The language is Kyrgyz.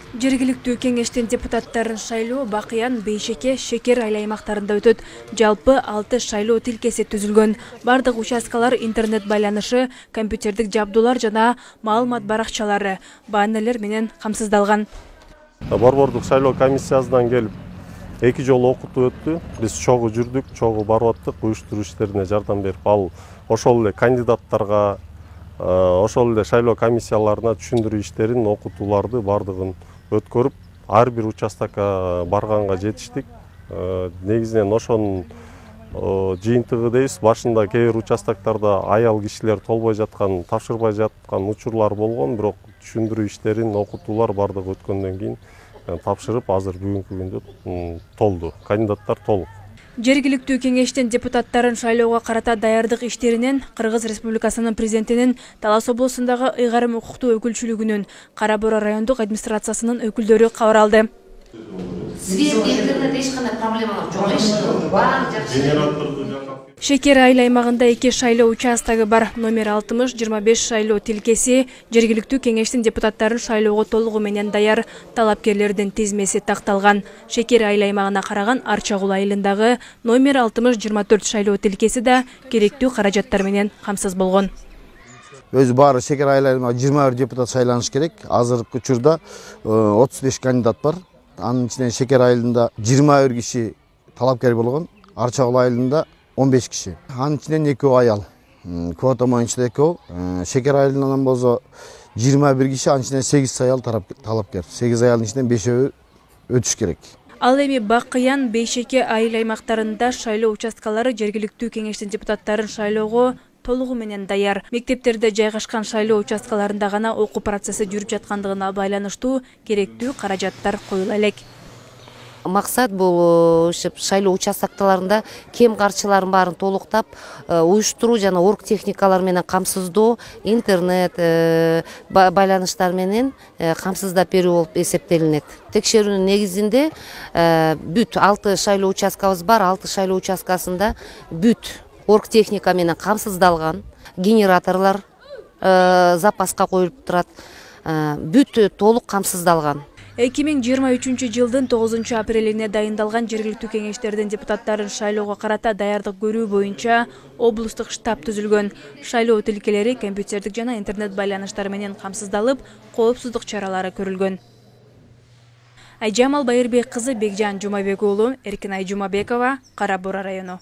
Жергиликтүү кеңештин депутаттарын шайлоо Бакыян, Бейшеке, Шекер айыл аймактарында өтөт. Жалпы 6 шайлоо тилкеси түзүлгөн. Бардык участкалар интернет байланышы, компьютердик жабдуулар жана маалымат баракчалары, баанелер менен камсыздалган. Борбордук шайлоо комиссиясынан келип 2 жолу окутуу өттү. Биз чогуу жүрдүк, чогуу барып аттык, уюштуруу иштерине жардам берип, ал ошол эле кандидаттарга, ошол эле шайлоо комиссияларына түшүндүрүү иштерин, окутууларды бардыгын өткөрүп, ар бир участокко барганга жетиштик. Негизинен ошонун жыйынтыгы дейбиз. Башында кээ бир участоктарда аял кишилер толбой жаткан, тапшырбай жаткан учурлар болгон, бирок түшүндүрүү иштерин, окутуулар бардыгы өткөндөн кийин тапшырып, азыр бүгүнкү күндө толду. Кандидаттар толук. Жергиликтүү кеңештин депутаттарын шайлоого карата даярдык иштеринен Кыргыз Республикасынын президентинин Талас облусундагы ыйгарым укуктуу өкүлчүлүгүнүн Кара Бура райондук администрациясынын өкүлдөрү кабар алды. Свет, интернет эч кандай проблемалар жок, эч баары жакшы. Шекер айыл аймагында 2 шайлоо участогу бар. Номер 60-25 шайлоо тилкеси жергиликтүү кеңештин депутаттарын шайлоого толугу менен даяр. Талапкерлердин тизмеси такталган. Шекер айыл аймагына караган Арчагул айылындагы номер 60-24 шайлоо тилкеси да керектүү каражаттар менен камсыз болгон. Өзү баары Шекер айыл аймагында 21 депутат шайланыш керек. Азыркы учурда 35 кандидат бар. Анын ичинен Шекер айылында 21 киши талапкер болгон. Арчагул айылында 15 киши. Анын ичинен 2 аял. Квота боюнча 2. Шекер айылынан болсо 21 киши, анын ичинен 8 аял талапкер. 8 аялдын ичинен 5 өтүш керек. Ал эми Бакыян, Бейшеке айыл аймактарында шайлоо участкалары жергиликтүү кеңештин депутаттарын шайлоого толугу менен даяр. Мектептерде жайгашкан шайлоо участкаларында гана окуу процесси жүрүп жаткандыгына байланыштуу керектүү каражаттар коюла элек. Максат бул шайлоо участоктарында кем карчыларын баарын толуктап, уюштуруу жана орг техникалар менен камсыздоо, интернет байланыштар менен камсыздап берүү болуп эсептелинет. Текшерүүнүн негизинде бүт 6 шайлоо участкабыз бар. 6 шайлоо участкасында бүт орг техника менен камсыздалган, генераторлор запаска коюлуп турат. Бүт толук камсыздалган. 2023 жылдын 9 апрелине дайындалган жергиликтүү кеңештердин депутаттарын шайлоого карата даярдык көрүү боюнча облустук штаб түзүлгөн. Шайлоо тилкелери компьютердик жана интернет байланыштары менен камсыздалып, коопсуздук чаралары көрүлгөн. Айжамал Байырбек кызы, Бекжан Жумабек уулу, Эркинай Жумабекова, Кара Бура району.